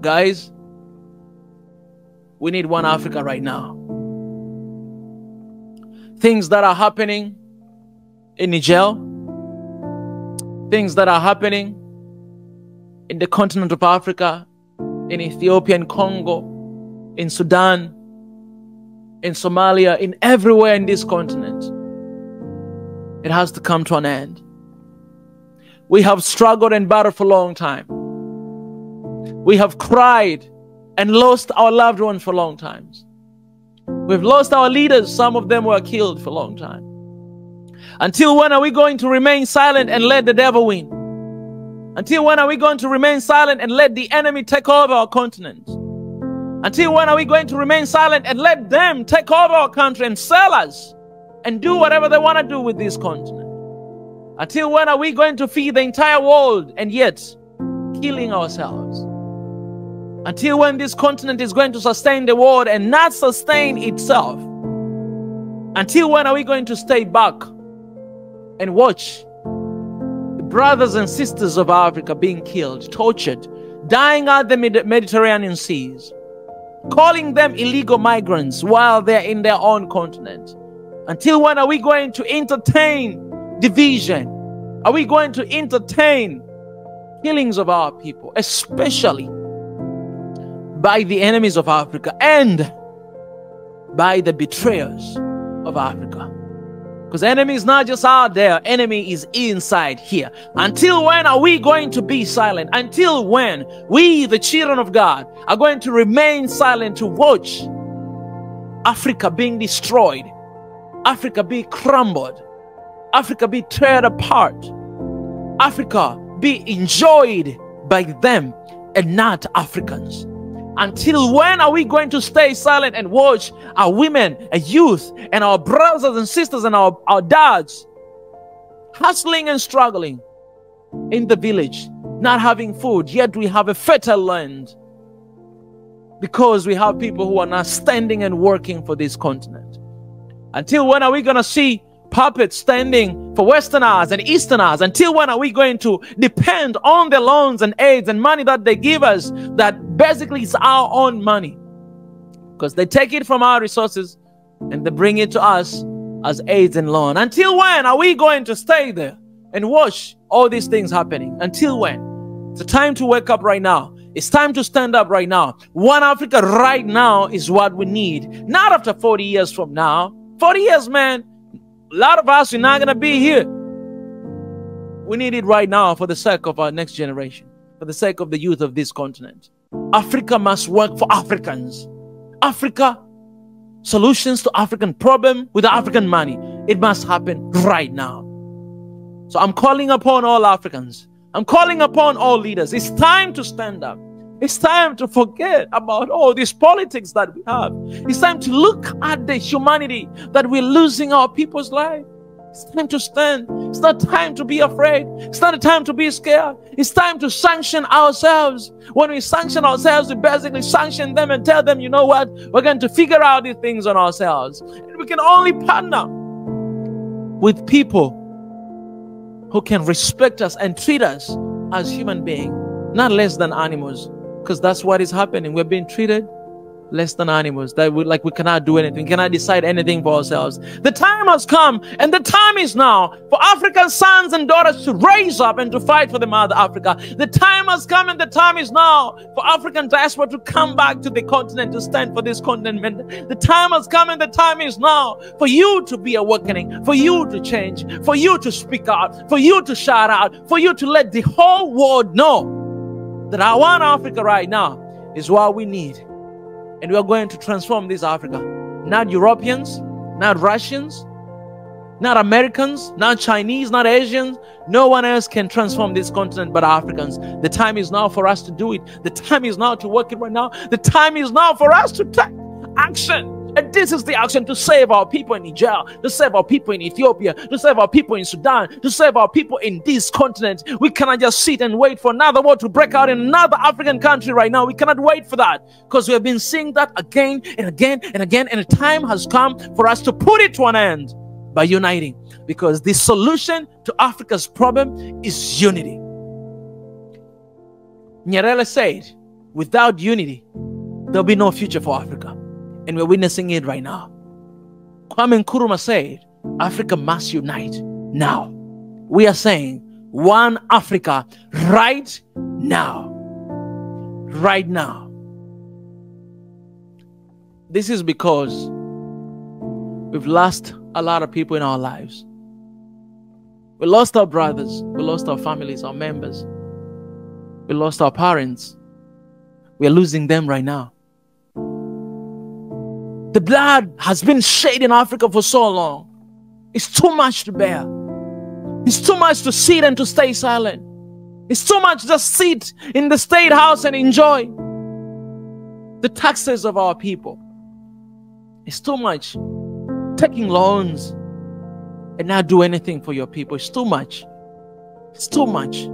Guys, we need one Africa right now. Things that are happening in Niger, things that are happening in the continent of Africa, in Ethiopia, in Congo, in Sudan, in Somalia, in everywhere in this continent, it has to come to an end. We have struggled and battled for a long time. We have cried and lost our loved ones for long times. We've lost our leaders. Some of them were killed for a long time. Until when are we going to remain silent and let the devil win? Until when are we going to remain silent and let the enemy take over our continent? Until when are we going to remain silent and let them take over our country and sell us and do whatever they want to do with this continent? Until when are we going to feed the entire world and yet killing ourselves? Until when this continent is going to sustain the world and not sustain itself? Until when are we going to stay back and watch the brothers and sisters of Africa being killed, tortured, dying out the Mediterranean seas, calling them illegal migrants while they're in their own continent? Until when are we going to entertain division? Are we going to entertain killings of our people, especially by the enemies of Africa and by the betrayers of Africa? Because enemy is not just out there, enemy is inside here. Until when are we going to be silent? Until when we, the children of God, are going to remain silent to watch Africa being destroyed, Africa be crumbled, Africa be torn apart, Africa be enjoyed by them and not Africans? Until when are we going to stay silent and watch our women and youth and our brothers and sisters and our dads hustling and struggling in the village, not having food, yet we have a fertile land because we have people who are not standing and working for this continent? Until when are we going to see puppets standing for Westerners and Easterners? Until when are we going to depend on the loans and aids and money that they give us that basically is our own money? Because they take it from our resources and they bring it to us as aids and loan. Until when are we going to stay there and watch all these things happening? Until when? It's time to wake up right now. It's time to stand up right now. One Africa right now is what we need. Not after 40 years from now. 40 years, man. A lot of us are not going to be here. We need it right now for the sake of our next generation, for the sake of the youth of this continent. Africa must work for Africans. Africa, solutions to African problem with African money. It must happen right now. So I'm calling upon all Africans. I'm calling upon all leaders. It's time to stand up. It's time to forget about all these politics that we have. It's time to look at the humanity that we're losing our people's life. It's time to stand. It's not time to be afraid. It's not a time to be scared. It's time to sanction ourselves. When we sanction ourselves, we basically sanction them and tell them, you know what? We're going to figure out these things on ourselves. And we can only partner with people who can respect us and treat us as human beings, not less than animals. Because that's what is happening. We're being treated less than animals. That we cannot do anything, cannot decide anything for ourselves. The time has come, and the time is now for African sons and daughters to raise up and to fight for the mother Africa. The time has come, and the time is now for African diaspora to come back to the continent, to stand for this continent. The time has come, and the time is now for you to be awakening, for you to change, for you to speak out, for you to shout out, for you to let the whole world know that our one Africa right now is what we need. And we are going to transform this Africa. Not Europeans, not Russians, not Americans, not Chinese, not Asians. No one else can transform this continent but Africans. The time is now for us to do it. The time is now to work it right now. The time is now for us to take action. And this is the action to save our people in Niger, to save our people in Ethiopia, to save our people in Sudan, to save our people in this continent. We cannot just sit and wait for another war to break out in another African country right now. We cannot wait for that, because we have been seeing that again and again and again. And the time has come for us to put it to an end by uniting, because the solution to Africa's problem is unity. Nyerere said, without unity, there'll be no future for Africa. And we're witnessing it right now. Kwame Nkrumah said, Africa must unite now. We are saying, one Africa right now. Right now. This is because we've lost a lot of people in our lives. We lost our brothers. We lost our families, our members. We lost our parents. We are losing them right now. The blood has been shed in Africa for so long. It's too much to bear. It's too much to sit and to stay silent. It's too much to just sit in the state house and enjoy the taxes of our people. It's too much taking loans and not do anything for your people. It's too much. It's too much.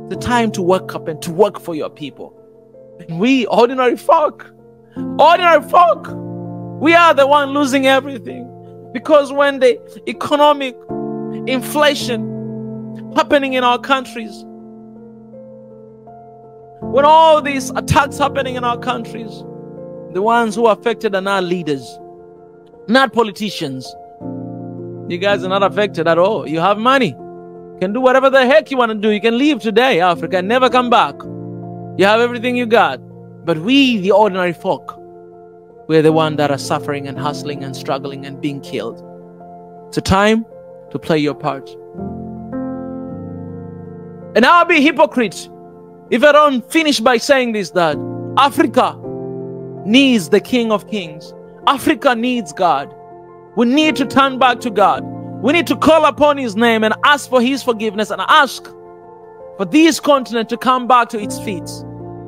The time to wake up and to work for your people. And we, ordinary folk, we are the one losing everything. Because when the economic inflation happening in our countries, when all these attacks happening in our countries, the ones who are affected are not leaders, not politicians. You guys are not affected at all. You have money. You can do whatever the heck you want to do. You can leave today, Africa, and never come back. You have everything you got. But we, the ordinary folk, we're the ones that are suffering and hustling and struggling and being killed. It's a time to play your part. And I'll be a hypocrite if I don't finish by saying this, that Africa needs the King of Kings. Africa needs God. We need to turn back to God. We need to call upon His name and ask for His forgiveness and ask for this continent to come back to its feet.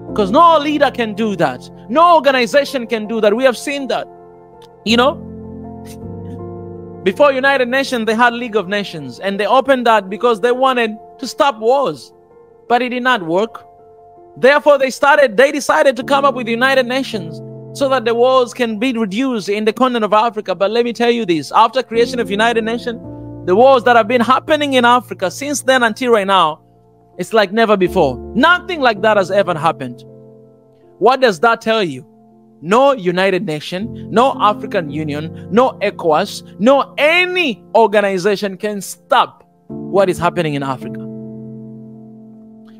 Because no leader can do that. No organization can do that. We have seen that. You know, before United Nations, they had League of Nations. And they opened that because they wanted to stop wars. But it did not work. Therefore, they decided to come up with United Nations so that the wars can be reduced in the continent of Africa. But let me tell you this, after creation of United Nations, the wars that have been happening in Africa since then until right now, it's like never before. Nothing like that has ever happened. What does that tell you? No United Nation, no African Union, no ECOWAS, no any organization can stop what is happening in Africa.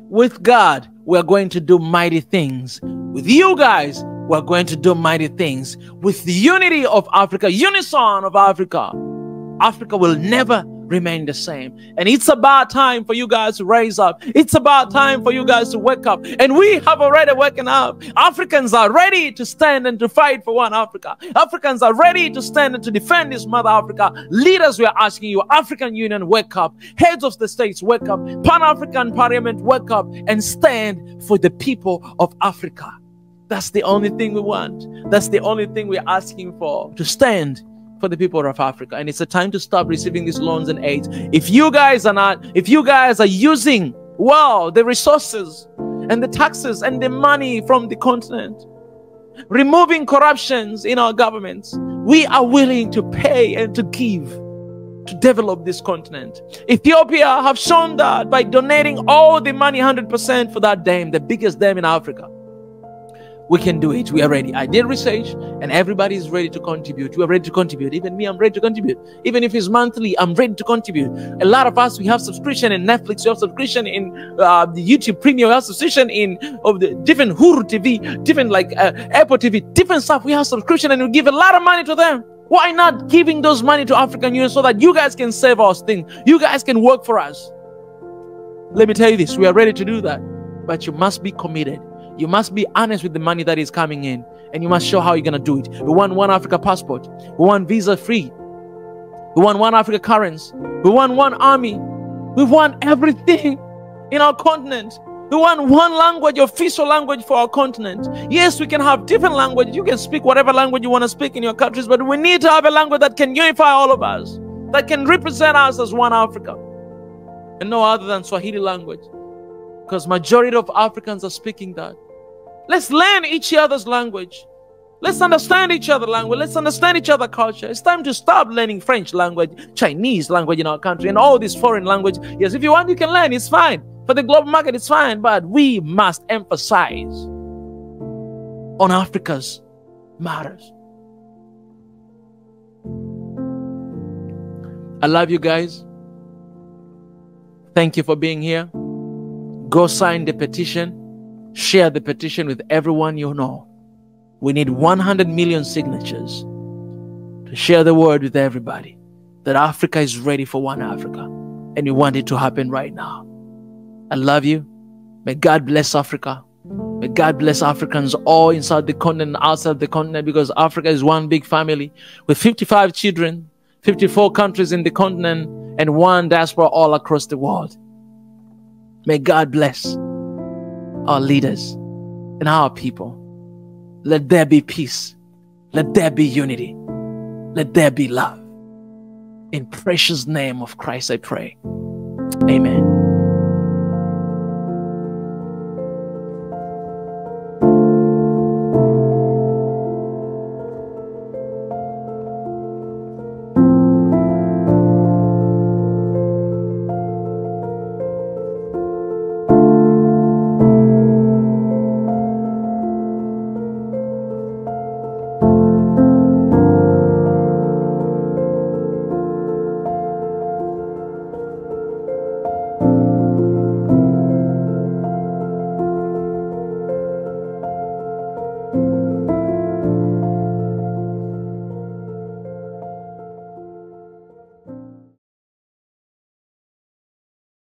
With God, we're going to do mighty things. With you guys, we're going to do mighty things. With the unity of Africa, unison of Africa, Africa will never remain the same. And it's about time for you guys to raise up. It's about time for you guys to wake up. And we have already woken up. Africans are ready to stand and to fight for one Africa. Africans are ready to stand and to defend this mother Africa. Leaders, we are asking you, African Union, wake up. Heads of the states, wake up. Pan-African Parliament, wake up and stand for the people of Africa. That's the only thing we want. That's the only thing we're asking for, to stand for the people of Africa. And it's a time to stop receiving these loans and aid. If you guys are using, well, the resources and the taxes and the money from the continent, removing corruptions in our governments, we are willing to pay and to give to develop this continent. Ethiopia have shown that by donating all the money 100% for that dam, the biggest dam in Africa. We can do it. We are ready. I did research and everybody is ready to contribute. We are ready to contribute. Even me, I'm ready to contribute. Even if it's monthly, I'm ready to contribute. A lot of us, we have subscription in Netflix, we have subscription in the YouTube Premium, we have subscription in of the different Huru TV, different like Apple TV, different stuff. We have subscription and we give a lot of money to them. Why not giving those money to African Union so that you guys can save our thing? You guys can work for us. Let me tell you this, we are ready to do that. But you must be committed. You must be honest with the money that is coming in. And you must show how you're going to do it. We want one Africa passport. We want visa free. We want one Africa currency. We want one army. We want everything in our continent. We want one language, official language for our continent. Yes, we can have different languages. You can speak whatever language you want to speak in your countries. But we need to have a language that can unify all of us. That can represent us as one Africa. And no other than Swahili language. Because majority of Africans are speaking that. Let's learn each other's language. Let's understand each other's language. Let's understand each other's culture. It's time to stop learning French language, Chinese language in our country, and all this foreign language. Yes, if you want, you can learn. It's fine. For the global market, it's fine. But we must emphasize on Africa's matters. I love you guys. Thank you for being here. Go sign the petition. Share the petition with everyone you know. We need 100 million signatures to share the word with everybody that Africa is ready for one Africa, and we want it to happen right now. I love you. May God bless Africa. May God bless Africans all inside the continent and outside the continent, because Africa is one big family with 55 children, 54 countries in the continent, and one diaspora all across the world. May God bless our leaders and our people. Let there be peace. Let there be unity. Let there be love. In precious name of Christ I pray. Amen.